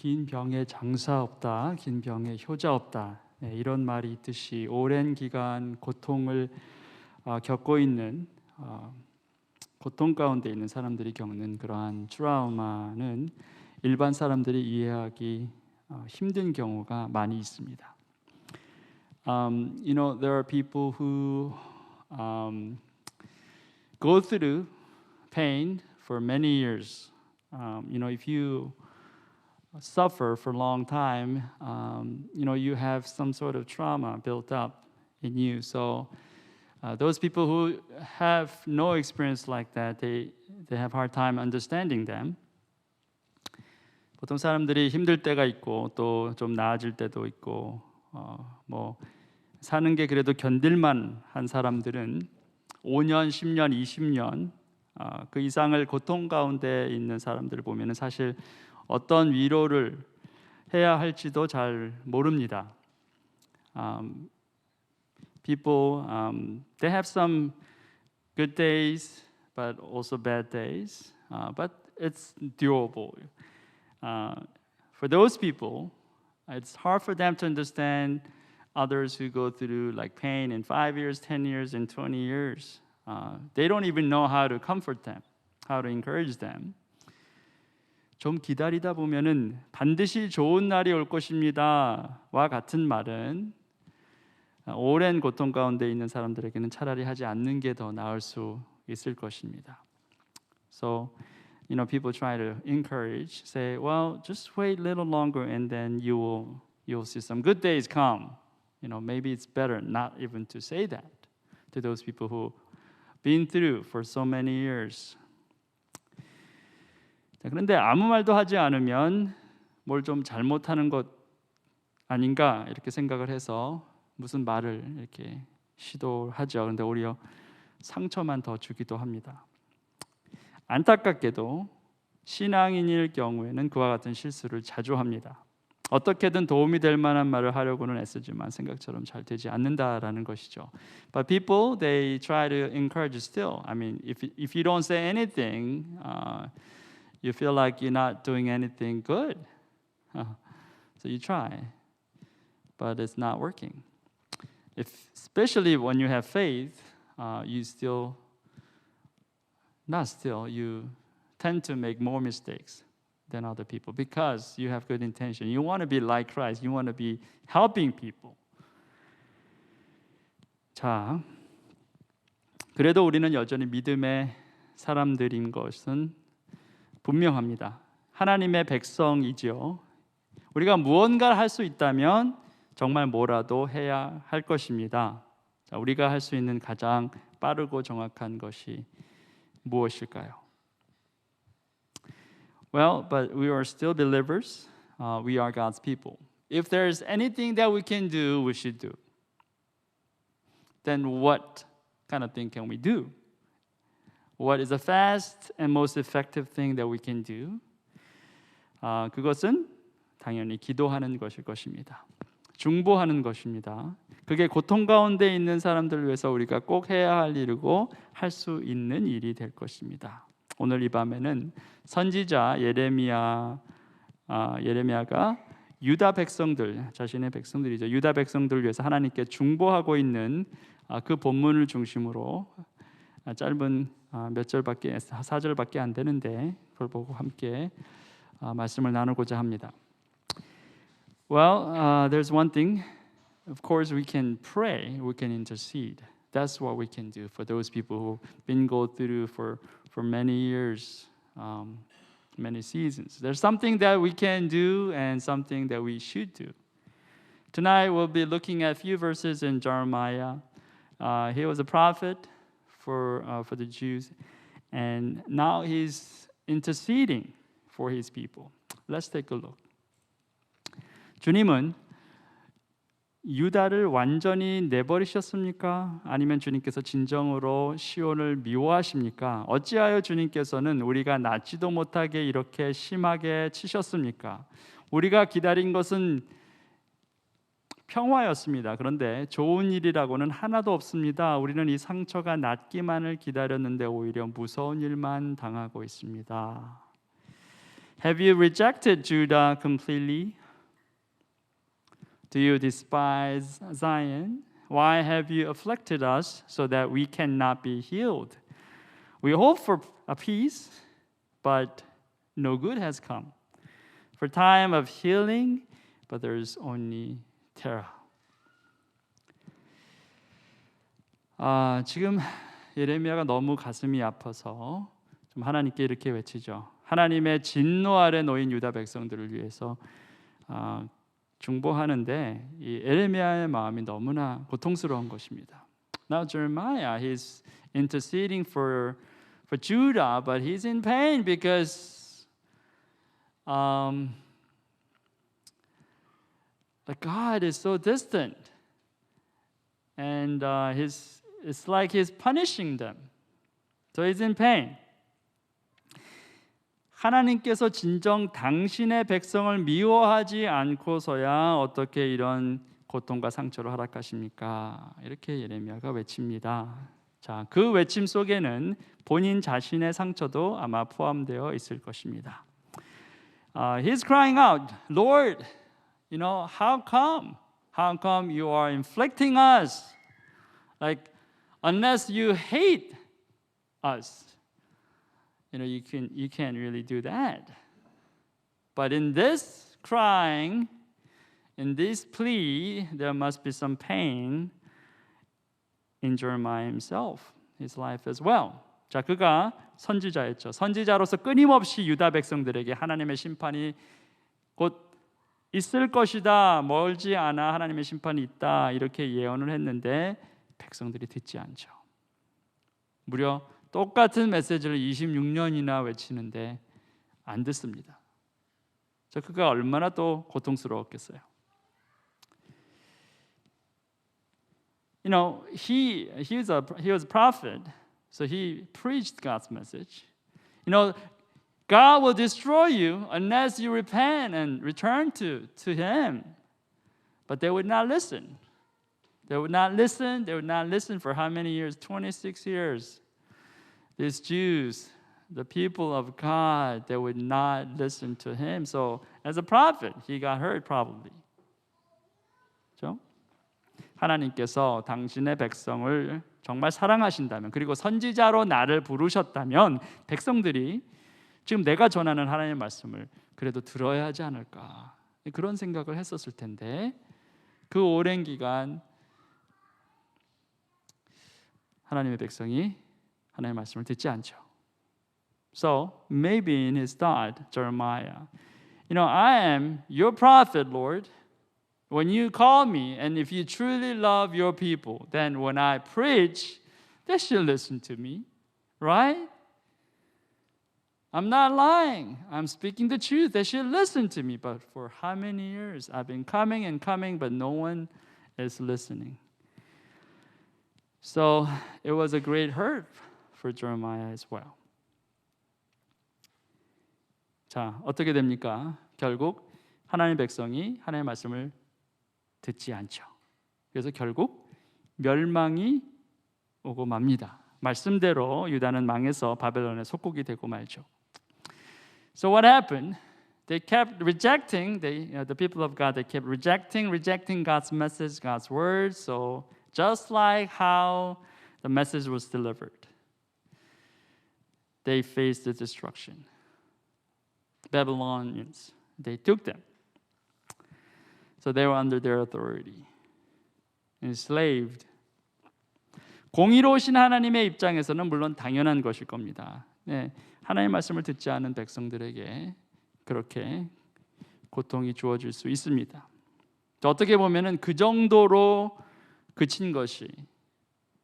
긴 병에 장사 없다, 긴 병에 효자 없다, 이런 말이 있듯이 오랜 기간 고통을 겪고 있는 고통 가운데 있는 사람들이 겪는 그러한 트라우마는 일반 사람들이 이해하기 힘든 경우가 많이 있습니다. There are people who go through pain for many years. If you suffer for a long time, you have some sort of trauma built up in you. So those people who have no experience like that, they have hard time understanding them. 보통 사람들이 힘들 때가 있고 또 좀 나아질 때도 있고 사는 게 그래도 견딜만 한 사람들은 5년, 10년, 20년 그 이상을 고통 가운데 있는 사람들을 보면은 사실 어떤 위로를 해야 할지도 잘 모릅니다. People, they have some good days, but also bad days. But it's doable. For those people, it's hard for them to understand others who go through like pain in 5 years, 10 years, and 20 years. They don't even know how to comfort them, how to encourage them. 좀 기다리다 보면은 반드시 좋은 날이 올 것입니다와 같은 말은 오랜 고통 가운데 있는 사람들에게는 차라리 하지 않는 게 더 나을 수 있을 것입니다. So, people try to encourage, say, well, just wait a little longer, and then you'll see some good days come. Maybe it's better not even to say that to those people who been through for so many years. 그런데 아무 말도 하지 않으면 뭘 좀 잘못하는 것 아닌가 이렇게 생각을 해서 무슨 말을 이렇게 시도하죠. 그런데 오히려 상처만 더 주기도 합니다. 안타깝게도 신앙인일 경우에는 그와 같은 실수를 자주 합니다. 어떻게든 도움이 될 만한 말을 하려고는 애쓰지만 생각처럼 잘 되지 않는다라는 것이죠. But people, they try to encourage still. I mean, if you don't say anything, you feel like you're not doing anything good. So you try, but it's not working. Especially when you have faith, you tend to make more mistakes than other people because you have good intention. You want to be like Christ. You want to be helping people. 자, 그래도 우리는 여전히 믿음의 사람들인 것은 분명합니다. 하나님의 백성이지요. 우리가 무언가를 할 수 있다면 정말 뭐라도 해야 할 것입니다. 자, 우리가 할 수 있는 가장 빠르고 정확한 것이 무엇일까요? Well, but we are still believers. We are God's people. If there's anything that we can do, we should do. Then what kind of thing can we do? What is the fast and most effective thing that we can do? 그것은 당연히 기도하는 것일 것입니다. 중보하는 것입니다. 그게 고통 가운데 있는 사람들을 위해서 우리가 꼭 해야 할 일이고 할 수 있는 일이 될 것입니다. 오늘 이 밤에는 선지자 예레미야가 유다 백성들, 자신의 백성들이죠. 유다 백성들을 위해서 하나님께 중보하고 있는 그 본문을 중심으로 짧은 몇 절밖에 4절밖에 안 되는데 그걸 보고 함께 말씀을 나누고자 합니다. Well, there's one thing. Of course, we can pray, we can intercede. That's what we can do for those people who've been go through for many years, many seasons. There's something that we can do and something that we should do. Tonight we'll be looking at a few verses in Jeremiah. He was a prophet for the Jews, and now he's interceding for his people. Let's take a look. 주님은 유다를 완전히 내버리셨습니까? 아니면 주님께서 진정으로 시온을 미워하십니까? 어찌하여 주님께서는 우리가 낫지도 못하게 이렇게 심하게 치셨습니까? 우리가 기다린 것은 평화였습니다. 그런데 좋은 일이라고는 하나도 없습니다. 우리는 이 상처가 낫기만을 기다렸는데 오히려 무서운 일만 당하고 있습니다. Have you rejected Judah completely? Do you despise Zion? Why have you afflicted us so that we cannot be healed? We hope for a peace, but no good has come. For time of healing, but there is only terror. 지금 예레미야가 너무 가슴이 아파서 좀 하나님께 이렇게 외치죠. 하나님의 진노 아래 놓인 유다 백성들을 위해서 중보하는데 이 예레미야의 마음이 너무나 고통스러운 것입니다. Now Jeremiah, he's interceding for Judah, but he's in pain because the God is so distant, and it's like he's punishing them. So he's in pain. 하나님께서 진정 당신의 백성을 미워하지 않고서야 어떻게 이런 고통과 상처를 허락하십니까? 이렇게 예레미야가 외칩니다. 자, 그 외침 속에는 본인 자신의 상처도 아마 포함되어 있을 것입니다. He's crying out, Lord, how come? How come you are inflicting us? Like, unless you hate us, you can't really do that. But in this crying, in this plea, there must be some pain in Jeremiah himself, his life as well. 자, 그가 선지자였죠. 선지자로서 끊임없이 유다 백성들에게 하나님의 심판이 곧 있을 것이다, 멀지 않아 하나님의 심판이 있다 이렇게 예언을 했는데 백성들이 듣지 않죠. 무려 똑같은 메시지를 26년이나 외치는데 안 듣습니다. 자, 그가 얼마나 또 고통스러웠겠어요. He was a prophet, so he preached God's message. God will destroy you unless you repent and return to Him. But they would not listen. They would not listen. They would not listen for how many years? 26 years. These Jews, the people of God, they would not listen to Him. So as a prophet, he got hurt probably. 그렇죠? 하나님께서 당신의 백성을 정말 사랑하신다면, 그리고 선지자로 나를 부르셨다면 백성들이 지금 내가 전하는 하나님의 말씀을 그래도 들어야 하지 않을까, 그런 생각을 했었을 텐데 그 오랜 기간 하나님의 백성이 하나님의 말씀을 듣지 않죠. So maybe in his thought, Jeremiah, I am your prophet, Lord. When you call me, and if you truly love your people, then when I preach, they should listen to me, right? I'm not lying. I'm speaking the truth. They should listen to me. But for how many years? I've been coming and coming, but no one is listening. So it was a great hurt for Jeremiah as well. 자, 어떻게 됩니까? 결국 하나님의 백성이 하나님의 말씀을 듣지 않죠. 그래서 결국 멸망이 오고 맙니다. 말씀대로 유다는 망해서 바벨론의 속국이 되고 말죠. So what happened? They kept rejecting, the people of God, they kept rejecting God's message, God's word. So just like how the message was delivered, they faced the destruction. Babylonians, they took them. So they were under their authority, enslaved. 공의로우신 하나님의 입장에서는 물론 당연한 것일 겁니다. 네, 하나님의 말씀을 듣지 않은 백성들에게 그렇게 고통이 주어질 수 있습니다. 어떻게 보면은 그 정도로 그친 것이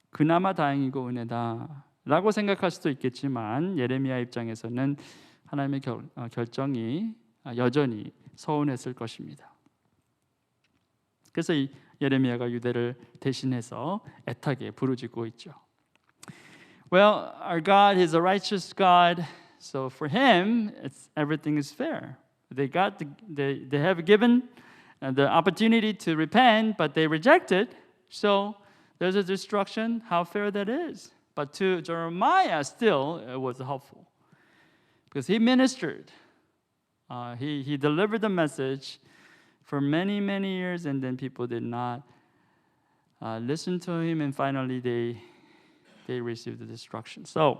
그나마 다행이고 은혜다라고 생각할 수도 있겠지만 예레미야 입장에서는 하나님의 결정이 여전히 서운했을 것입니다. 그래서 이 예레미야가 유대를 대신해서 애타게 부르짖고 있죠. Well, our God is a righteous God, so for Him, everything is fair. They have given the opportunity to repent, but they rejected. So there's a destruction. How fair that is! But to Jeremiah, still, it was helpful because he ministered. He delivered the message for many years, and then people did not listen to him, and finally they received the destruction. So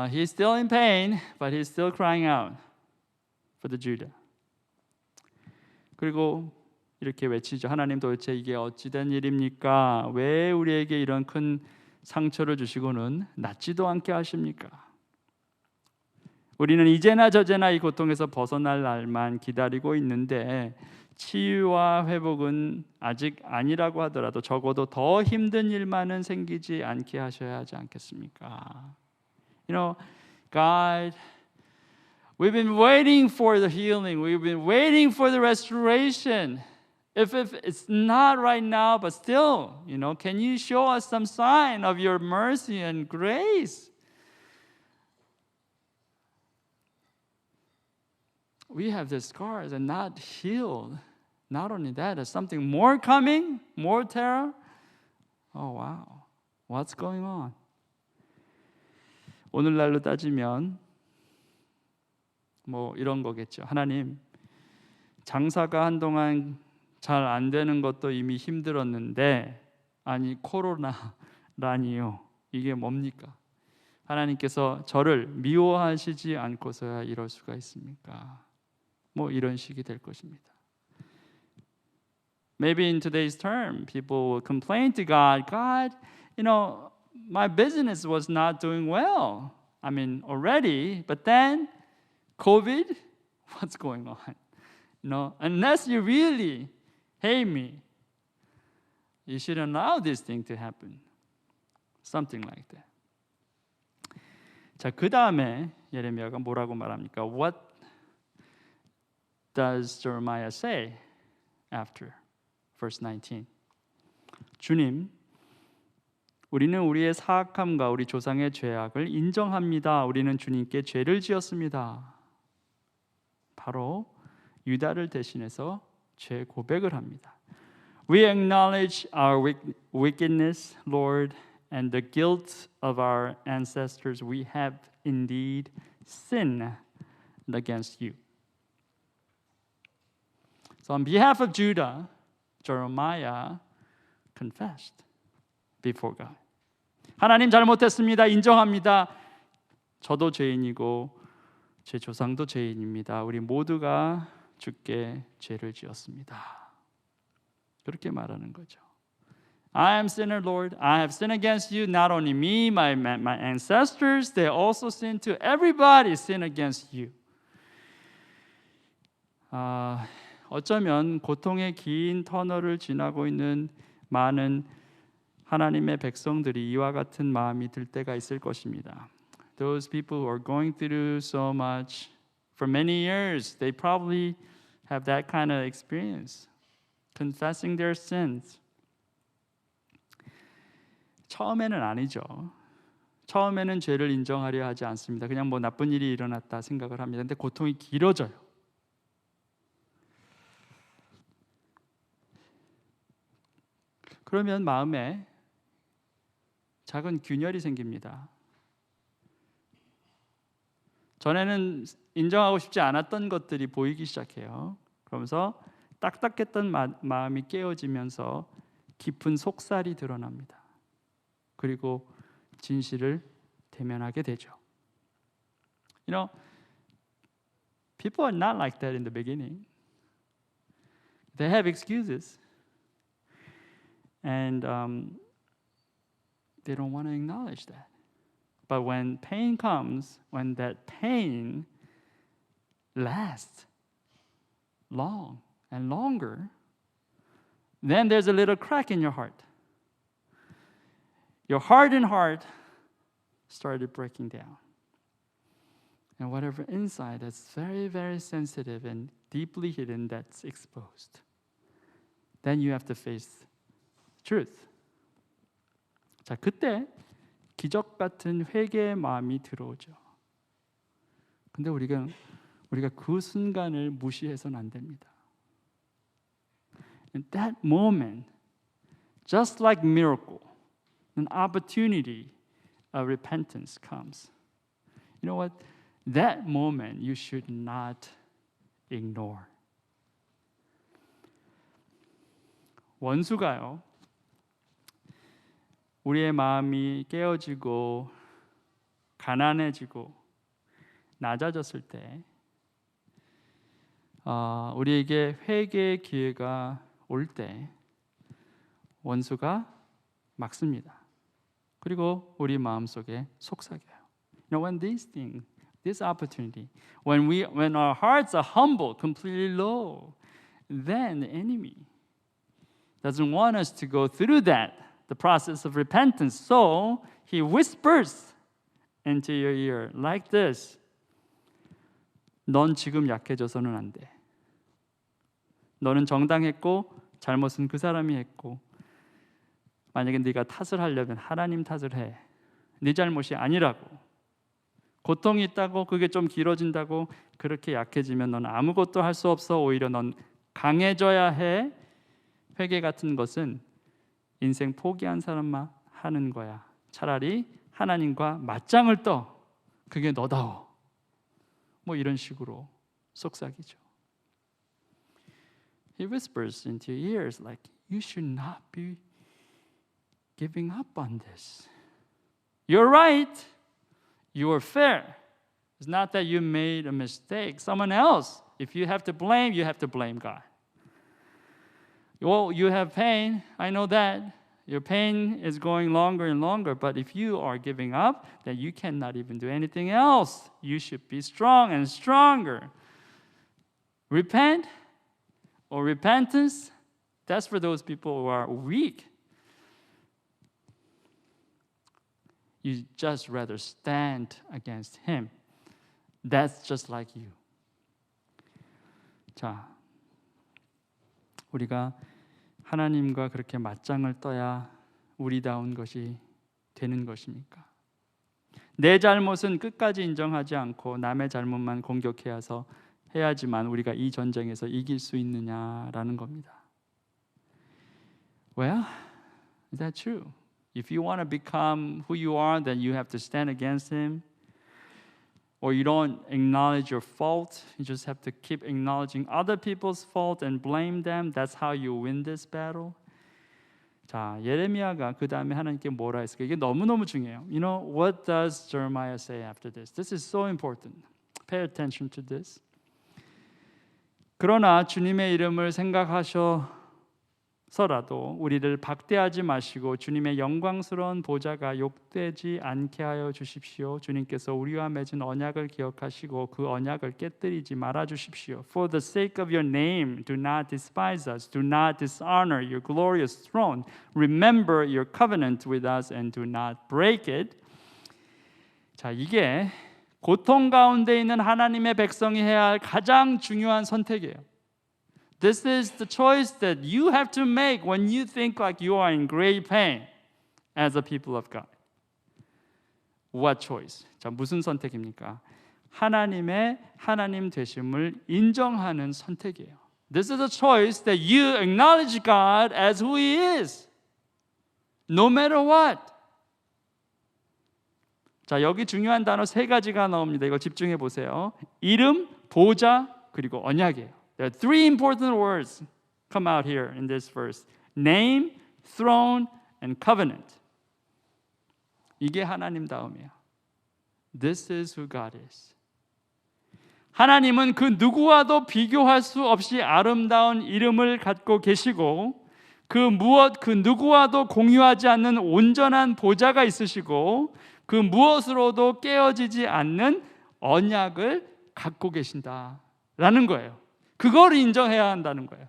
he's still in pain, but he's still crying out for the Judah. 그리고 이렇게 외치죠. 하나님 도대체 이게 어찌된 일입니까? 왜 우리에게 이런 큰 상처를 주시고는 낫지도 않게 하십니까? 우리는 이제나 저제나 이 고통에서 벗어날 날만 기다리고 있는데 치유와 회복은 아직 아니라고 하더라도 적어도 더 힘든 일만은 생기지 않게 하셔야 하지 않겠습니까? You know, God, we've been waiting for the healing. We've been waiting for the restoration. If it's not right now, but still, you know, can you show us some sign of your mercy and grace? We have the scars and not healed. Not only that, is something more coming? More terror? Oh, wow. What's going on? 오늘날로 따지면 뭐 이런 거겠죠. 하나님, 장사가 한동안 잘 안 되는 것도 이미 힘들었는데 아니 코로나라니요. 이게 뭡니까? 하나님께서 저를 미워하시지 않고서야 이럴 수가 있습니까? 뭐 이런 식이 될 것입니다. Maybe in today's term, people will complain to God, God, you know, my business was not doing well. I mean, already, but then COVID, what's going on? You know, unless you really hate me, you shouldn't allow this thing to happen. Something like that. 자, 그 다음에 예레미야가 뭐라고 말합니까? What does Jeremiah say after verse 19? 주님, 우리는 우리의 사악함과 우리 조상의 죄악을 인정합니다. 우리는 주님께 죄를 지었습니다. 바로 유다를 대신해서 죄 고백을 합니다. We acknowledge our wickedness, Lord, and the guilt of our ancestors. We have indeed sinned against you. So on behalf of Judah, Jeremiah confessed before God. 하나님 잘못했습니다. 인정합니다. 저도 죄인이고 제 조상도 죄인입니다. 우리 모두가 주께 죄를 지었습니다. 그렇게 말하는 거죠. I am sinner, Lord. I have sinned against you. Not only me, my ancestors, they also sinned too. Everybody sinned against you. 어쩌면 고통의 긴 터널을 지나고 있는 많은 하나님의 백성들이 이와 같은 마음이 들 때가 있을 것입니다. Those people who are going through so much for many years, they probably have that kind of experience, confessing their sins. 처음에는 아니죠. 처음에는 죄를 인정하려 하지 않습니다. 그냥 뭐 나쁜 일이 일어났다 생각을 합니다. 근데 고통이 길어져요. 그러면 마음에 작은 균열이 생깁니다. 전에는 인정하고 싶지 않았던 것들이 보이기 시작해요. 그러면서 딱딱했던 마음이 깨어지면서 깊은 속살이 드러납니다. 그리고 진실을 대면하게 되죠. You know, people are not like that in the beginning. They have excuses. And they don't want to acknowledge that. But when pain comes, when that pain lasts long and longer, then there's a little crack in your heart. Your hardened heart started breaking down. And whatever inside that's very sensitive and deeply hidden, that's exposed. Then you have to face truth. 자, 그때 기적 같은 회개의 마음이 들어오죠. 근데 우리가 그 순간을 무시해서는 안 됩니다. In that moment, just like miracle, an opportunity of repentance comes. You know what? That moment you should not ignore. 원수가요, 우리의 마음이 깨어지고 가난해지고 낮아졌을 때 우리에게 회개의 기회가 올 때 원수가 막습니다. 그리고 우리 마음속에 속삭여요. When these things, this opportunity, when our hearts are humble, completely low, then the enemy doesn't want us to go through the process of repentance. So he whispers into your ear like this. 넌 지금 약해져서는 안 돼. 너는 정당했고 잘못은 그 사람이 했고, 만약에 네가 탓을 하려면 하나님 탓을 해. 네 잘못이 아니라고. 고통이 있다고, 그게 좀 길어진다고 그렇게 약해지면 넌 아무것도 할 수 없어. 오히려 넌 강해져야 해. 회개 같은 것은 인생 포기한 사람만 하는 거야. 차라리 하나님과 맞짱을 떠. 그게 너다워. 뭐 이런 식으로 속삭이죠. He whispers into your ears like, you should not be giving up on this. You're right. You are fair. It's not that you made a mistake. Someone else. If you have to blame, you have to blame God. Well, you have pain. I know that. Your pain is going longer and longer. But if you are giving up, then you cannot even do anything else. You should be strong and stronger. Repent or repentance, that's for those people who are weak. You just rather stand against him. That's just like you. 자, 우리가 하나님과 그렇게 맞짱을 떠야 우리다운 것이 되는 것입니까? 내 잘못은 끝까지 인정하지 않고 남의 잘못만 해야지만 우리가 이 전쟁에서 이길 수 있느냐라는 겁니다. Well, is that true? If you want to become who you are, then you have to stand against him. Or you don't acknowledge your fault. You just have to keep acknowledging other people's fault and blame them. That's how you win this battle. 자, 예레미야가 그 다음에 하나님께 뭐라 했을까? 이게 너무너무 중요해요. You know, what does Jeremiah say after this? This is so important. Pay attention to this. 그러나 주님의 이름을 생각하셔서라도 우리를 박대하지 마시고 주님의 영광스러운 보좌가 욕되지 않게 하여 주십시오. 주님께서 우리와 맺은 언약을 기억하시고 그 언약을 깨뜨리지 말아 주십시오. For the sake of your name, do not despise us. Do not dishonor your glorious throne. Remember your covenant with us and do not break it. 자, 이게 고통 가운데 있는 하나님의 백성이 해야 할 가장 중요한 선택이에요. This is the choice that you have to make when you think like you are in great pain as a people of God. What choice? 자, 무슨 선택입니까? 하나님의 하나님 되심을 인정하는 선택이에요. This is a choice that you acknowledge God as who He is, no matter what. 자, 여기 중요한 단어 세 가지가 나옵니다. 이거 집중해 보세요. 이름, 보좌, 그리고 언약이에요. There are three important words come out here in this verse. Name, throne, and covenant. 이게 하나님다움이에요. This is who God is. 하나님은 그 누구와도 비교할 수 없이 아름다운 이름을 갖고 계시고 그 누구와도 공유하지 않는 온전한 보좌가 있으시고 그 무엇으로도 깨어지지 않는 언약을 갖고 계신다라는 거예요. 그걸 인정해야 한다는 거예요.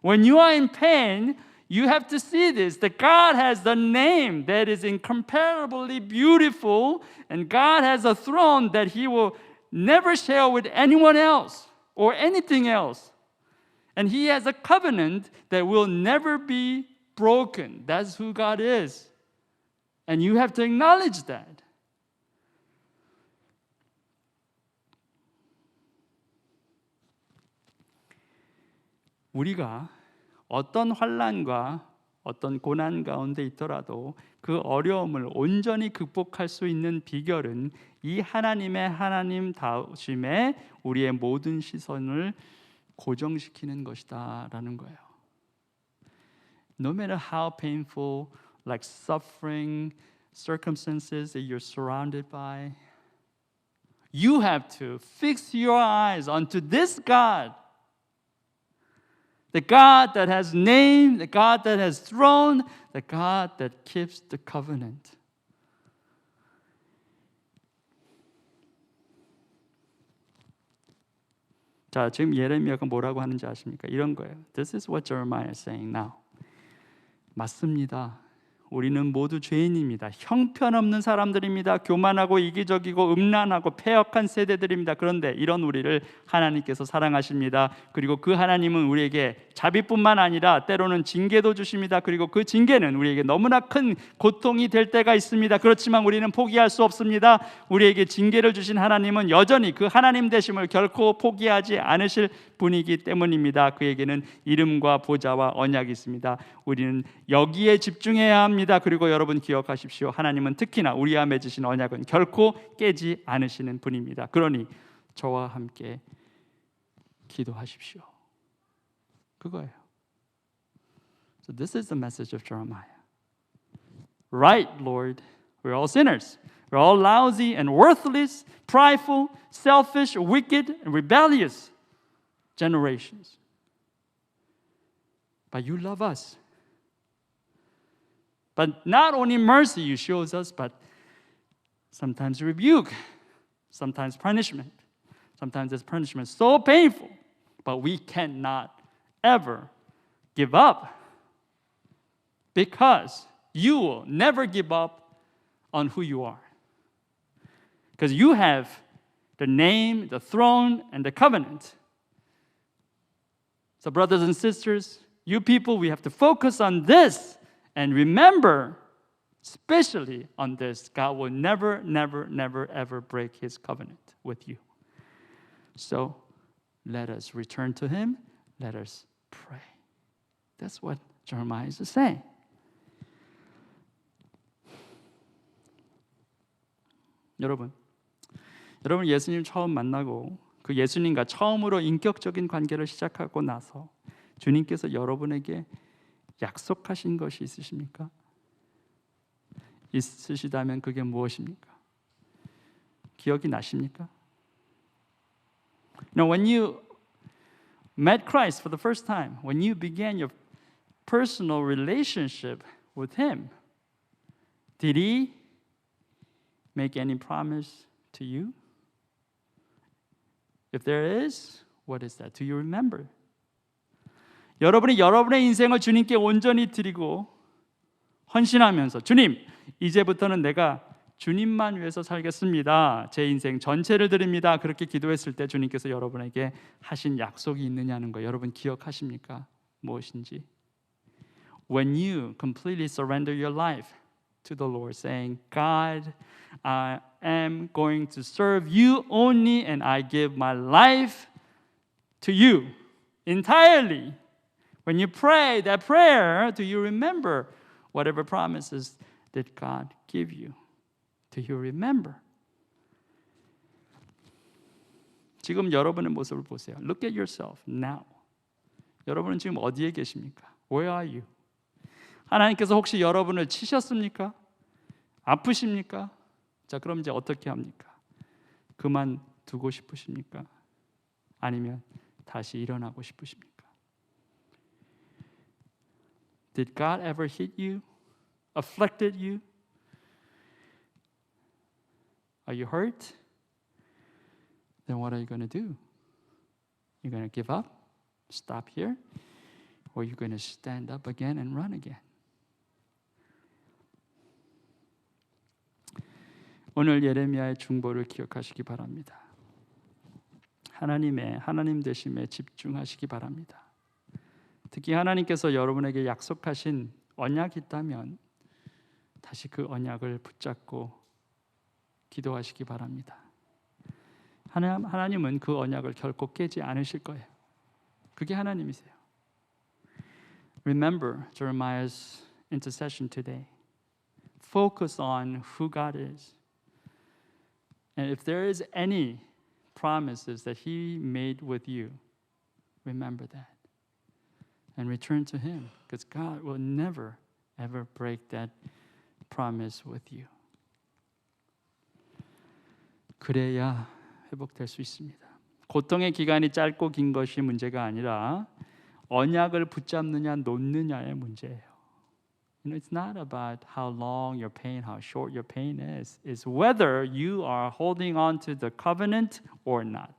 When you are in pain, you have to see this, that God has the name that is incomparably beautiful, and God has a throne that He will never share with anyone else or anything else. And He has a covenant that will never be broken. That's who God is. And you have to acknowledge that. 우리가 어떤 환난과 어떤 고난 가운데 있더라도 그 어려움을 온전히 극복할 수 있는 비결은 이 하나님의 하나님 다우심에 우리의 모든 시선을 고정시키는 것이다라는 거예요. No matter how painful, like suffering, circumstances that you're surrounded by, you have to fix your eyes onto this God. The God that has name, the God that has throne, the God that keeps the covenant. 자, 지금 예레미야가 뭐라고 하는지 아십니까? 이런 거예요. This is what Jeremiah is saying now. 맞습니다. 우리는 모두 죄인입니다. 형편없는 사람들입니다. 교만하고 이기적이고 음란하고 패역한 세대들입니다. 그런데 이런 우리를 하나님께서 사랑하십니다. 그리고 그 하나님은 우리에게 자비뿐만 아니라 때로는 징계도 주십니다. 그리고 그 징계는 우리에게 너무나 큰 고통이 될 때가 있습니다. 그렇지만 우리는 포기할 수 없습니다. 우리에게 징계를 주신 하나님은 여전히 그 하나님 되심을 결코 포기하지 않으실 분이기 때문입니다. 그에게는 이름과 보좌와 언약이 있습니다. 우리는 여기에 집중해야 합니다. 그리고 여러분 기억하십시오. 하나님은 특히나 우리와 맺으신 언약은 결코 깨지 않으시는 분입니다. 그러니 저와 함께 기도하십시오. 그거예요. So this is the message of Jeremiah. Right, Lord, we're all sinners. We're all lousy and worthless, prideful, selfish, wicked, and rebellious generations. But you love us. But not only mercy you show us, but sometimes rebuke, sometimes punishment. Sometimes this punishment is so painful, but we cannot ever give up because you will never give up on who you are. Because you have the name, the throne, and the covenant. So brothers and sisters, you people, we have to focus on this. And remember, especially on this, God will never, never, never, ever break His covenant with you. So let us return to Him. Let us pray. That's what Jeremiah is saying. 여러분 예수님 처음 만나고 그 예수님과 처음으로 인격적인 관계를 시작하고 나서 주님께서 여러분에게 약속하신 것이 있으십니까? 있으시다면 그게 무엇입니까? 기억이 나십니까? Now, when you met Christ for the first time, when you began your personal relationship with Him, did He make any promise to you? If there is, what is that? Do you remember? 여러분이 여러분의 인생을 주님께 온전히 드리고 헌신하면서 주님, 이제부터는 내가 주님만 위해서 살겠습니다. 제 인생 전체를 드립니다. 그렇게 기도했을 때 주님께서 여러분에게 하신 약속이 있느냐는 거 여러분 기억하십니까? 무엇인지? When you completely surrender your life to the Lord, saying, God, I am going to serve you only and I give my life to you entirely. When you pray that prayer, do you remember whatever promises did God give you? Do you remember? 지금 여러분의 모습을 보세요. Look at yourself now. 여러분은 지금 어디에 계십니까? Where are you? 하나님께서 혹시 여러분을 치셨습니까? 아프십니까? 자, 그럼 이제 어떻게 합니까? 그만두고 싶으십니까? 아니면 다시 일어나고 싶으십니까? Did God ever hit you? Afflicted you? Are you hurt? Then what are you going to do? You're going to give up? Stop here? Or you're going to stand up again and run again? 오늘 예레미야의 중보를 기억하시기 바랍니다. 하나님 되심에 집중하시기 바랍니다. 특히 하나님께서 여러분에게 약속하신 언약이 있다면 다시 그 언약을 붙잡고 기도하시기 바랍니다. 하나님은 그 언약을 결코 깨지 않으실 거예요. 그게 하나님이세요. Remember Jeremiah's intercession today. Focus on who God is. And if there is any promises that He made with you, remember that. And return to Him, because God will never, ever break that promise with you. 그래야 회복될 수 있습니다. 고통의 기간이 짧고 긴 것이 문제가 아니라 언약을 붙잡느냐 놓느냐의 문제예요. It's not about how long your pain, how short your pain is. It's whether you are holding on to the covenant or not.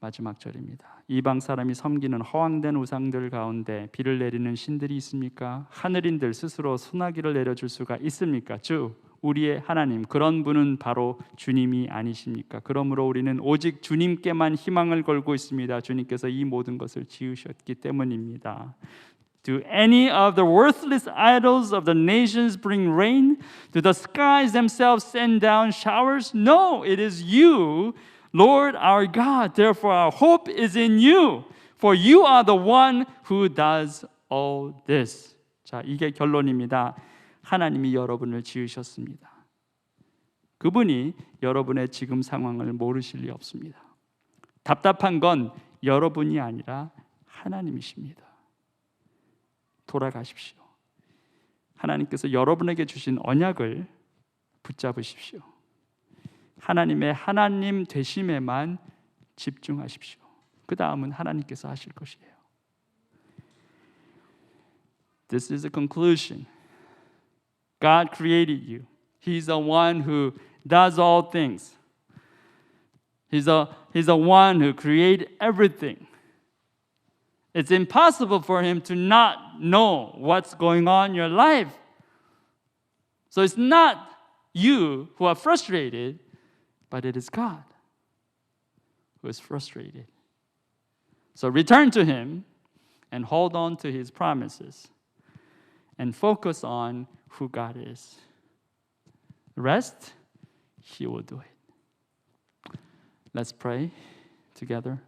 마지막 절입니다. 이방 사람이 섬기는 허황된 우상들 가운데 비를 내리는 신들이 있습니까? 하늘인들 스스로 소나기를 내려줄 수가 있습니까? 주 우리의 하나님, 그런 분은 바로 주님이 아니십니까? 그러므로 우리는 오직 주님께만 희망을 걸고 있습니다. 주님께서 이 모든 것을 지으셨기 때문입니다. Do any of the worthless idols of the nations bring rain? Do the skies themselves send down showers? No, it is you, Lord our God. Therefore our hope is in you. For you are the one who does all this. 자, 이게 결론입니다. 하나님이 여러분을 지으셨습니다. 그분이 여러분의 지금 상황을 모르실 리 없습니다. 답답한 건 여러분이 아니라 하나님이십니다. 돌아가십시오. 하나님께서 여러분에게 주신 언약을 붙잡으십시오. 하나님의 하나님 되심에만 집중하십시오. 그 다음은 하나님께서 하실 것이에요. This is the conclusion. God created you. He's the one who does all things. He's the one who created everything. It's impossible for Him to not know what's going on in your life. So it's not you who are frustrated, but it is God who is frustrated. So return to Him and hold on to His promises and focus on who God is. The rest, He will do it. Let's pray together.